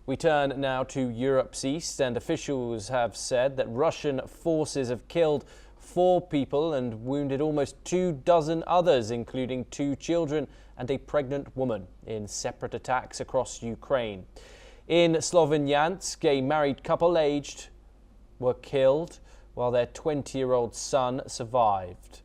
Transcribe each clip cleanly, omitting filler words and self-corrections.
We turn now to Europe's east, and officials have said that Russian forces have killed 4 people and wounded almost 24 others, including 2 children and a pregnant woman, in separate attacks across Ukraine. In Sloviansk, a married couple were killed while their 20-year-old son survived.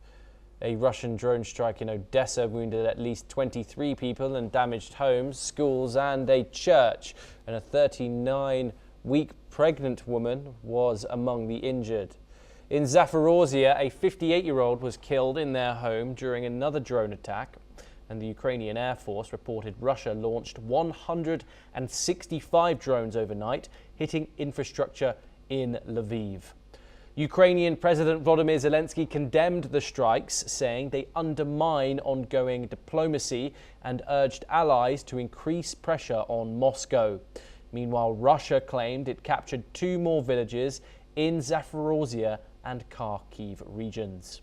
A Russian drone strike in Odesa wounded at least 23 people and damaged homes, schools and a church. And a 39-week pregnant woman was among the injured. In Zaporozhye, a 58-year-old was killed in their home during another drone attack. And the Ukrainian Air Force reported Russia launched 165 drones overnight, hitting infrastructure in Lviv. Ukrainian President Volodymyr Zelensky condemned the strikes, saying they undermine ongoing diplomacy and urged allies to increase pressure on Moscow. Meanwhile, Russia claimed it captured 2 more villages in Zaporozhye and Kharkiv regions.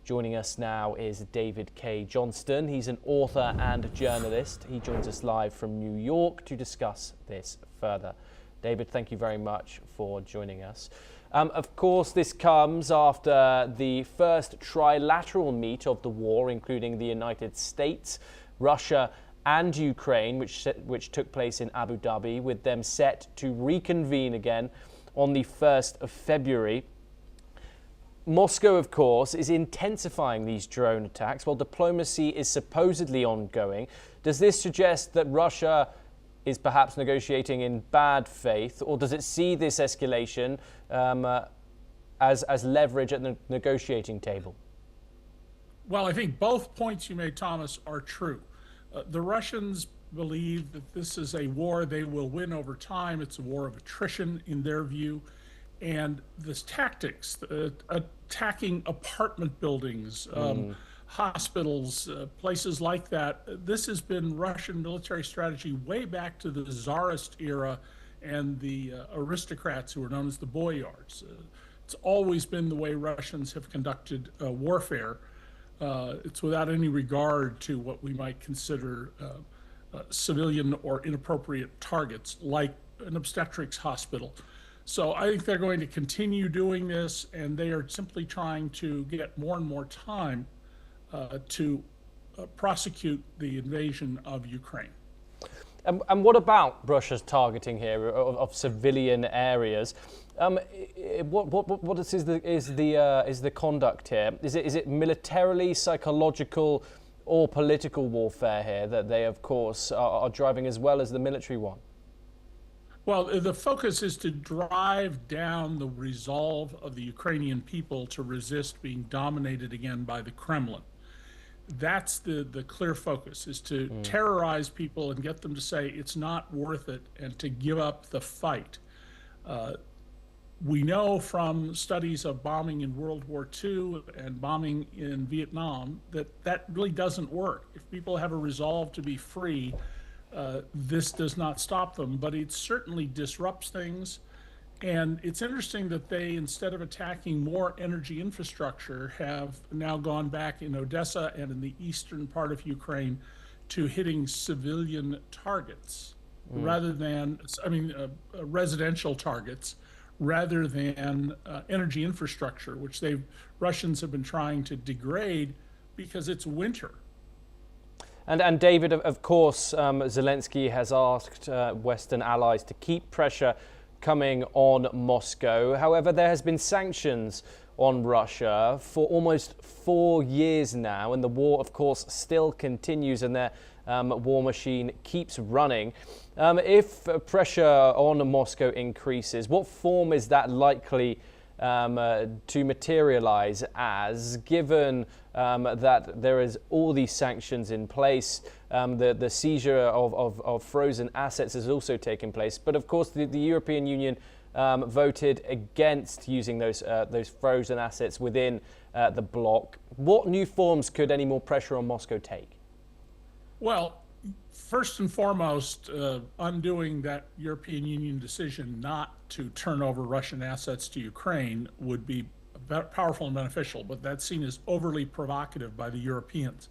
Joining us now is David K. Johnston. He's an author and journalist. He joins us live from New York to discuss this further. David, thank you very much for joining us. Of course, this comes after the first trilateral meet of the war, including the United States, Russia and Ukraine, which took place in Abu Dhabi, with them set to reconvene again on the 1st of February. Moscow, of course, is intensifying these drone attacks while diplomacy is supposedly ongoing. Does this suggest that Russia is perhaps negotiating in bad faith, or does it see this escalation as leverage at the negotiating table? Well, I think both points you made, Thomas, are true. The Russians believe that this is a war they will win over time. It's a war of attrition in their view. And this tactics, attacking apartment buildings, hospitals, places like that. This has been Russian military strategy way back to the Tsarist era and the aristocrats who were known as the boyars. It's always been the way Russians have conducted warfare. It's without any regard to what we might consider civilian or inappropriate targets, like an obstetrics hospital. So I think they're going to continue doing this, and they are simply trying to get more and more time to prosecute the invasion of Ukraine. And what about Russia's targeting here of civilian areas? What is the conduct here? Is it militarily, psychological, or political warfare here that they, of course, are driving as well as the military one? Well, the focus is to drive down the resolve of the Ukrainian people to resist being dominated again by the Kremlin. That's the clear focus, is to terrorize people and get them to say it's not worth it and to give up the fight. We know from studies of bombing in World War II and bombing in Vietnam that really doesn't work. If people have a resolve to be free, this does not stop them, but it certainly disrupts things. And it's interesting that they, instead of attacking more energy infrastructure, have now gone back in Odesa and in the eastern part of Ukraine to hitting civilian targets rather than, residential targets, rather than energy infrastructure, which Russians have been trying to degrade because it's winter. And David, of course, Zelensky has asked Western allies to keep pressure coming on Moscow. However, there has been sanctions on Russia for almost 4 years now, and the war, of course, still continues, and their war machine keeps running. If pressure on Moscow increases, what form is that likely to materialize as, given that there is all these sanctions in place? The seizure of frozen assets has also taken place, but of course the European Union voted against using those frozen assets within the bloc. What new forms could any more pressure on Moscow take? Well, first and foremost, undoing that European Union decision not to turn over Russian assets to Ukraine would be powerful and beneficial, but that's seen as overly provocative by the Europeans.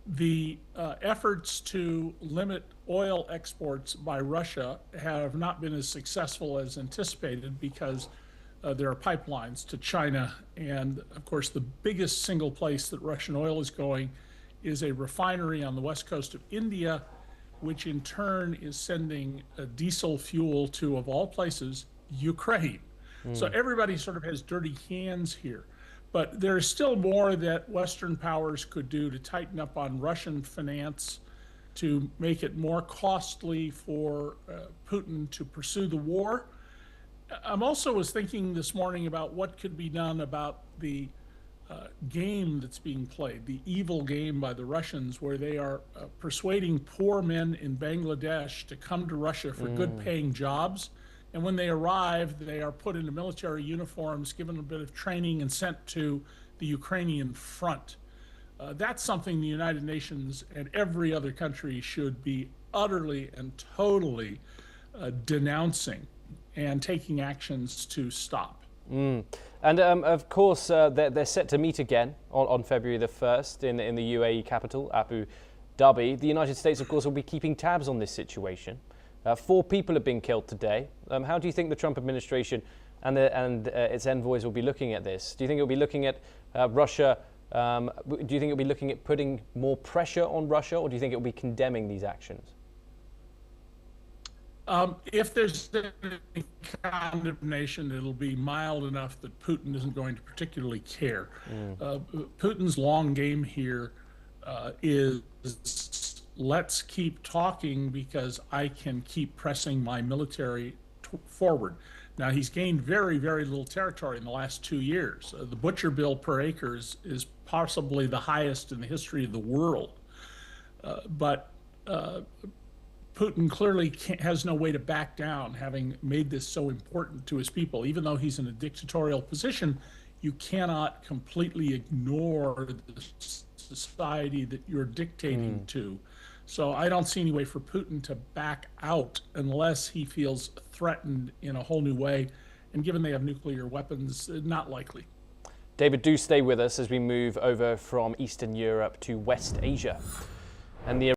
The efforts to limit oil exports by Russia have not been as successful as anticipated because there are pipelines to China. And of course, the biggest single place that Russian oil is going is a refinery on the west coast of India, which in turn is sending diesel fuel to, of all places, Ukraine. So everybody sort of has dirty hands here. But there's still more that Western powers could do to tighten up on Russian finance, to make it more costly for Putin to pursue the war. I'm also was thinking this morning about what could be done about the game that's being played, the evil game by the Russians, where they are persuading poor men in Bangladesh to come to Russia for good paying jobs. And when they arrive, they are put into military uniforms, given a bit of training, and sent to the Ukrainian front. That's something the United Nations and every other country should be utterly and totally denouncing and taking actions to stop. And of course, they're set to meet again on February the 1st in the UAE capital, Abu Dhabi. The United States, of course, will be keeping tabs on this situation. 4 people have been killed today. How do you think the Trump administration and its envoys will be looking at this? Do you think it will be looking at Russia? Do you think it will be looking at putting more pressure on Russia, or do you think it will be condemning these actions? If there's any condemnation, it'll be mild enough that Putin isn't going to particularly care. Putin's long game here is, let's keep talking because I can keep pressing my military forward. Now, he's gained very, very little territory in the last 2 years. The butcher bill per acre is possibly the highest in the history of the world. But Putin clearly has no way to back down, having made this so important to his people. Even though he's in a dictatorial position, you cannot completely ignore the society that you're dictating to. So I don't see any way for Putin to back out unless he feels threatened in a whole new way. And given they have nuclear weapons, not likely. David, do stay with us as we move over from Eastern Europe to West Asia. And the